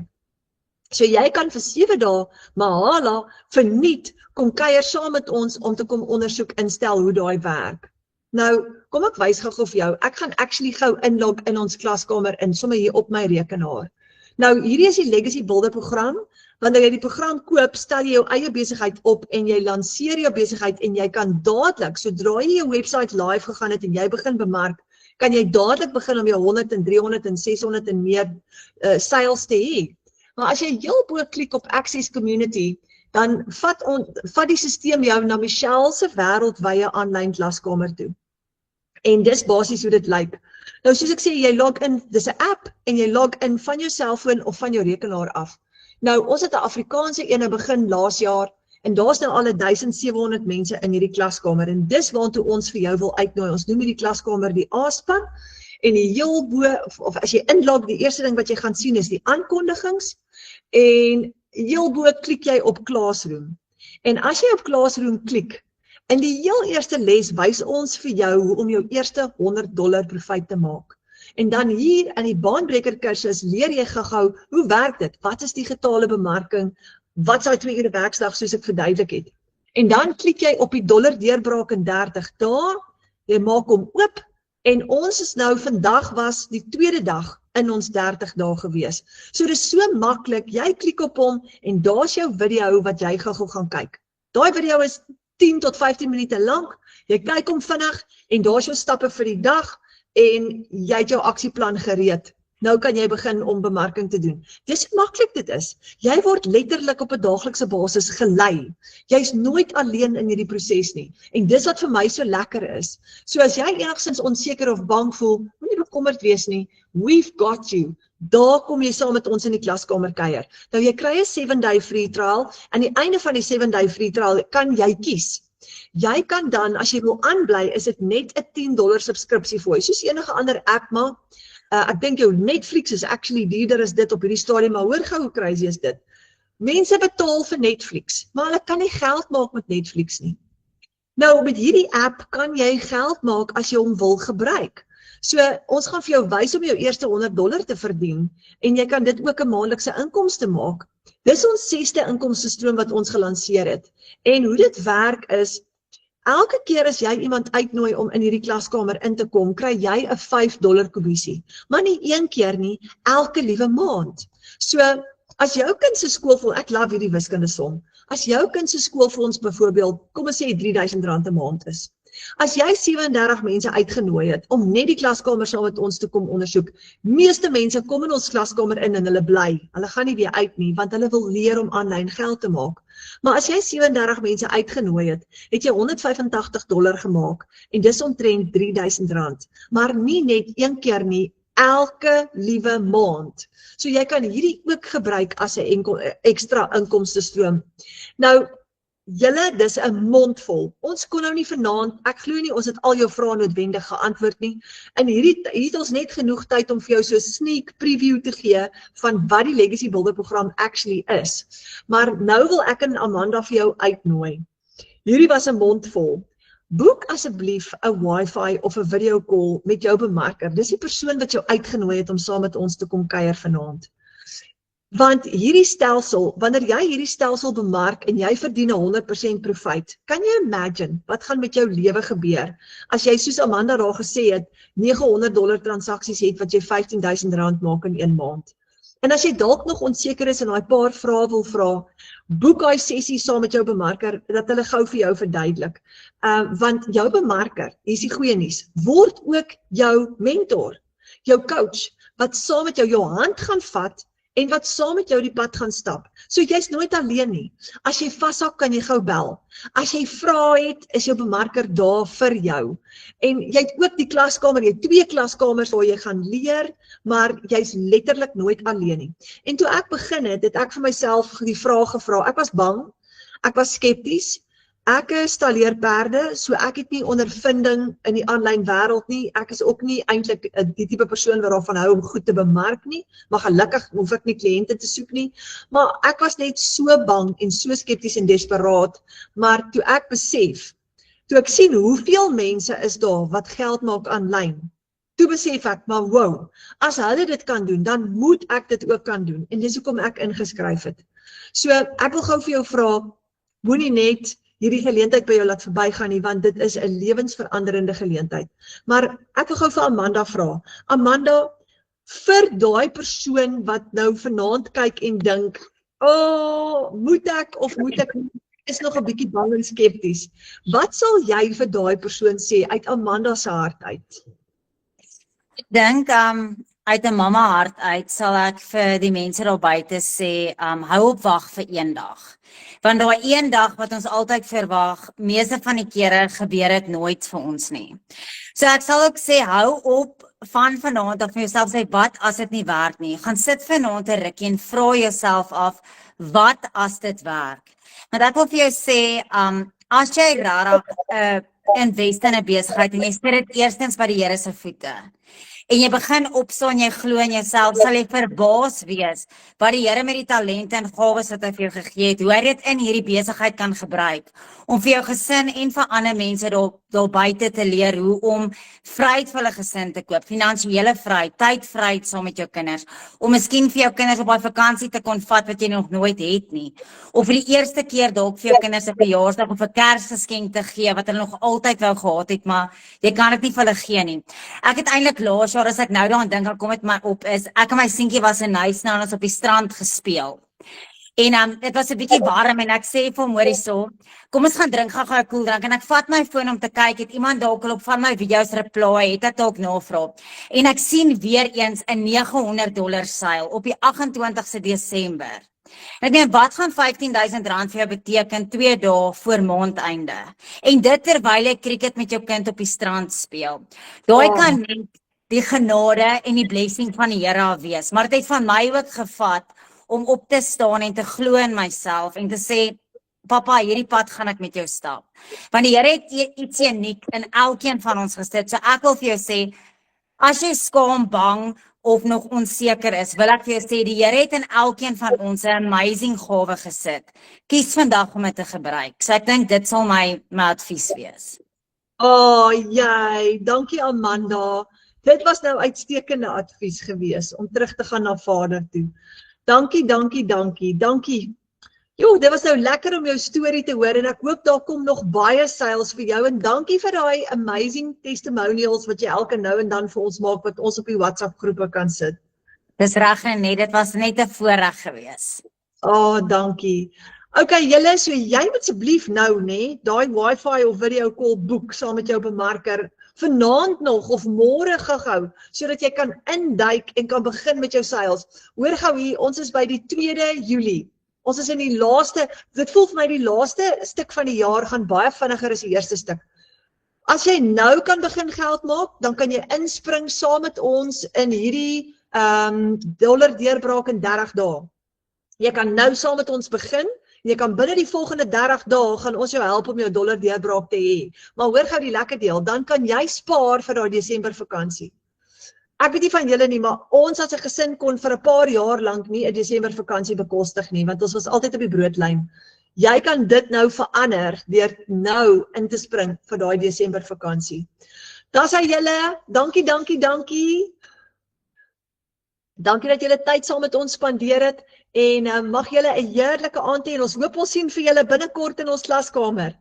So jy kan vir 7 dae mahala verniet kom kuier saam met ons om te kom ondersoek instel hoe daai werk. Nou, kom ek wys gou vir jou. Ek gaan actually gou inlog in ons klaskamer in, sommer hier op my rekenaar. Nou, hierdie is die Legacy Builder program. Wanneer jy die program koop, stel jy jou eie besigheid op en jy lanseer jou besigheid en jy kan dadelik, sodra jy jou website live gegaan het en jy begin bemark, kan jy dadelik begin om jou 100 en 300 en 600 en meer sales te hê. Maar as jy heel bo klik op Access Community, dan vat die sisteem jou na Michelle se wêreldwye aanlyn klaskamer toe. En dis basies hoe dit lyk. Nou soos ek sê, jy log in, dis 'n app en jy log in van jou selfoon of van jou rekenaar af. Nou, ons het 'n Afrikaanse ene begin laas jaar en daar's nou al 1700 mense in hierdie klaskamer en dis waartoe ons vir jou wil uitnooi. Ons noem hierdie klaskamer die A-span en die heel bo, of as jy inlog, die eerste ding wat jy gaan sien is die aankondigings en heel bo klik jy op Classroom. En as jy op Classroom klik, in die heel eerste les wys ons vir jou hoe om jou eerste $100 profijt te maak. En dan hier in die baanbreker kursus leer jy gou-gou, hoe werk dit? Wat is digitale bemarking? Wat is daai 2 ure werksdag soos ek verduidelik het? En dan klik jy op die dollar deurbraak in 30 dae, jy maak hom oop en ons is nou vandag was die tweede dag in ons 30 dae gewees. So dis so maklik, jy klik op hom en daar's jou video wat jy gou-gou gaan kyk. Daai video is 10 tot 15 minute lank, jy kyk hom vinnig en daar's jou stappe vir die dag en jy het jou aksieplan gereed. Nou kan jy begin om bemarking te doen. Dis hoe maklik dit is. Jy word letterlik op 'n daaglikse basis gelei. Jy's nooit alleen in hierdie proses nie. En dis wat vir my so lekker is. So as jy enigstens onseker of bang voel, moenie bekommerd wees nie. We've got you. Daar kom jy saam met ons in die klaskamer kuier. Nou jy kry 'n 7-day free trial. Aan die einde van die 7-day free trial kan jy kies. Jy kan dan, as jy wil aanbly, is dit net 'n $10 subskripsie vir jou, soos enige ander app maar. Ek dink jou Netflix is actually duurder as dit op hierdie stadium, maar hoor gou hoe crazy is dit. Mense betaal vir Netflix, maar hulle kan nie geld maak met Netflix nie. Nou, met hierdie app kan jy geld maak as jy hom wil gebruik. So, ons gaan vir jou wys om jou eerste $100 te verdien, en jy kan dit ook 'n maandelikse inkomste maak. Dis ons 6de inkomstestroom wat ons gelanseer het. En hoe dit werk is, elke keer as jy iemand uitnooi om in hierdie klaskamer in te kom, kry jy 'n $5 kommissie. Maar nie een keer nie, elke liewe maand. So, as jou kind se skoolfonds, ek love hierdie wiskunde som, as jou kind se skoolfonds byvoorbeeld, kom ons sê R3000 'n maand is. As jy 37 mense uitgenooi het om net die klaskamer saam met ons te kom ondersoek, meeste mense kom in ons klaskamer in en hulle bly. Hulle gaan nie weer uit nie, want hulle wil leer om aanlyn geld te maak. Maar as jy 37 mense uitgenooi het, het jy $185 gemaak en dis omtrent R3000, maar nie net een keer nie, elke liewe maand. So jy kan hierdie ook gebruik as 'n ekstra inkomstestroom. Nou, julle, dis 'n mondvol. Ons kon nou nie vanaand, ek glo nie ons het al jou vrae noodwendig geantwoord nie. En hier het ons net genoeg tyd om vir jou so 'n sneak preview te gee van wat die Legacy Builder program actually is. Maar nou wil ek en Amanda vir jou uitnooi. Hierdie was 'n mondvol. Boek asseblief 'n Wi-Fi of 'n video call met jou bemarker. Dis die persoon wat jou uitgenooi het om saam met ons te kom kuier vanaand. Want hierdie stelsel, wanneer jy hierdie stelsel bemark en jy verdien 100% profijt, kan jy imagine wat gaan met jou lewe gebeur as jy soos Amanda daar gesê het, $900 transaksies het wat jy R15,000 maak in 1 maand. En as jy dalk nog onseker is en daai paar vrae wil vra, boek daai sessie saam met jou bemarker dat hulle gou vir jou verduidelik. Want jou bemarker, hier is die goeie nuus, word ook jou mentor, jou coach wat saam met jou hand gaan vat en wat saam met jou die pad gaan stap. So jy's nooit alleen nie. As jy vashak, kan jy gou bel. As jy vra het, is jou bemarker daar vir jou. En jy het ook die klaskamer, jy het 2 klaskamers waar jy gaan leer, maar jy's letterlik nooit alleen nie. En toe ek begin het ek vir myself die vraag gevra. Ek was bang, ek was skepties. Ek stalleer perde, so ek het nie ondervinding in die aanlyn wêreld nie. Ek is ook nie eintlik die tipe persoon wat daarvan hou om goed te bemark nie, maar gelukkig hoef ek nie kliënte te soek nie. Maar ek was net so bang en so skepties en desperaat, maar toe ek besef, toe ek sien hoeveel mense is daar wat geld maak aanlyn, toe besef ek, maar wow, as hulle dit kan doen, dan moet ek dit ook kan doen, en dis hoekom ek ingeskryf het. So ek wil gou vir jou vra, moenie net hierdie geleentheid by jou laat verbygaan nie, want dit is 'n lewensveranderende geleentheid. Maar ek wil gou vir Amanda vra. Amanda, vir daai persoon wat nou vanaand kyk en dink, moet ek of moet ek nie, is nog 'n bietjie bang en skepties. Wat sal jy vir daai persoon sê uit Amanda se hart uit? Ek dink uit 'n mamma hart uit sal ek vir die mense daar buite sê, hou op wag vir een dag. Want daai een dag wat ons altyd verwag, meeste van die kere gebeur dit nooit vir ons nie. So ek sal ook sê, hou op van vanaand of vir jouself sê, wat as dit nie werk nie? Gaan sit vanaand 'n rukkie en vra jouself af, wat as dit werk? Want ek wil vir jou sê, as jy regtig invest in 'n besigheid en jy sit dit eerstens by die Here se voete, en jy begin opstaan, jy glo in jouself, sal jy verbaas wees wat die Here met die talente en gawes wat hy vir jou gegee het, hoe hy dit in hierdie besigheid kan gebruik, om vir jou gesin en vir ander mense daar buite te leer hoe om vryheid vir hulle gesin te koop, finansiële vryheid, tydvryheid saam met jou kinders, om miskien vir jou kinders op 'n vakansie te kon vat wat jy nog nooit het nie, of vir die eerste keer dalk vir jou kinders 'n verjaarsdag of 'n Kersgeskenk te gee wat hulle nog altyd wou gehad het, maar jy kan dit nie vir hulle gee nie. Ek het eintlik laas jaar, as ek nou daaraan dink, kom dit my op, is ek en my seentjie was in Huisnaal en ons op die strand gespeel. En dit was 'n bietjie warm en ek sê vir hom, hoor hierso, kom ons gaan drink, gaan 'n koeldrank, en ek vat my foon om te kyk, het iemand dalk al op van my video's reply, het ek dalk navra. En ek sien weer eens 'n $900 seil op die 28ste Desember. Ek meen, wat gaan R15,000 vir jou beteken 2 dae voor maandeinde? En dit terwyl jy cricket met jou kind op die strand speel. Daai kan net die genade en die blessing van die Here wees. Maar dit het van my ook gevat om op te staan en te glo in myself en te sê, papa, hierdie pad gaan ek met jou stap. Want die Here het iets uniek in elkeen van ons gesit. So ek wil vir jou sê, as jy skaam, bang of nog onseker is, wil ek vir jou sê, die Here het in elkeen van ons 'n amazing gawe gesit. Kies vandag om dit te gebruik. So ek dink dit sal my advies wees. Dankie Amanda. Dit was nou uitstekende advies gewees om terug te gaan na Vader toe. Dankie. Jo, dit was nou lekker om jou storie te hoor en ek hoop daar kom nog baie seils vir jou en dankie vir daai amazing testimonials wat jy elke nou en dan vir ons maak wat ons op die WhatsApp groepe kan sit. Dis reg en net, dit was net 'n voorreg gewees. Dankie. Okay, julle, so jy moet asseblief nou daai wifi of video call boek saam met jou bemarker vanaand nog of môre gehou, sodat jy kan induik en kan begin met jou sales. Hoor gou hier, ons is by die 2 Julie. Ons is in die laaste, dit voel vir my die laaste stuk van die jaar gaan baie vinniger as die eerste stuk. As jy nou kan begin geld maak, dan kan jy inspring saam met ons in hierdie dollar deurbraak in 30 dae. Jy kan nou saam met ons begin. Jy kan binne die volgende 30 dae gaan ons jou help om jou dollar deurbraak te hê. Maar hoor gou die lekker deel, dan kan jy spaar vir daai Desember vakansie. Ek weet nie van julle nie, maar ons as 'n gesin kon vir 'n paar jaar lank nie 'n Desember vakansie bekostig nie, want ons was altyd op die broodlyn. Jy kan dit nou verander deur nou in te spring vir daai Desember vakansie. Dis aan julle. Dankie. Dankie dat julle tyd saam met ons spandeer het en mag julle 'n heerlike aand hê en ons hoop ons sien vir julle binnekort in ons klaskamer.